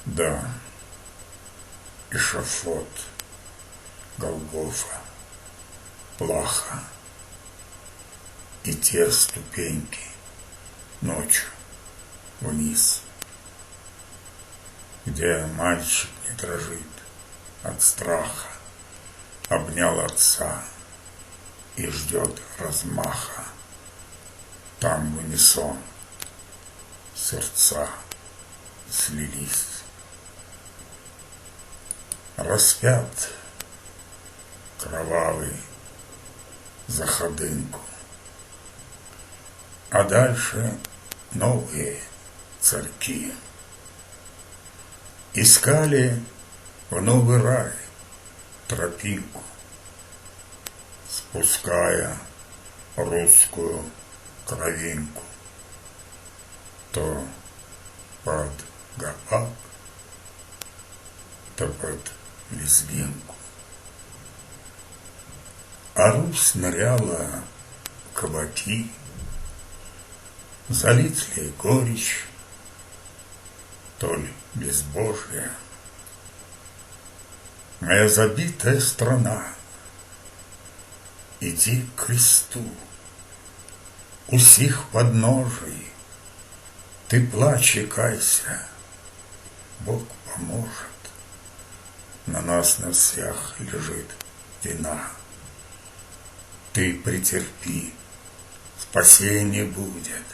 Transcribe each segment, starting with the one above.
Да, эшафот, Голгофа, плаха и те ступеньки ночью вниз, где мальчик не дрожит от страха, обнял отца и ждет размаха. Там в унисон сердца слились. Распят кровавый за ходынку, а дальше новые царьки искали в новый рай тропинку, спуская русскую кровинку то под гопак, то под лезгинку. А Русь ныряла в кабаки, залить ли горечь, то ли безбожие. Моя забитая страна, иди к кресту, у сих подножий ты плачь и кайся, Бог поможет. На нас на всех лежит вина. Ты претерпи, спасение будет,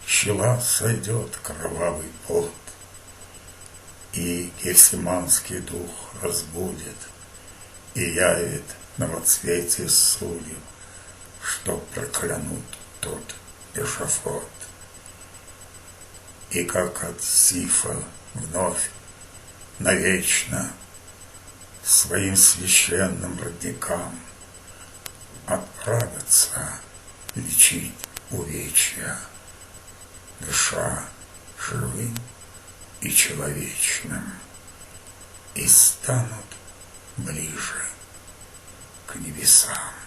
щела сойдет кровавый пот, и гефсиманский дух разбудит, и явит новоцветие судеб, что проклянут тот эшафот. И как от Сифа вновь навечно своим священным родникам отправятся лечить увечья, дыша живым и человечным, и станут ближе к небесам.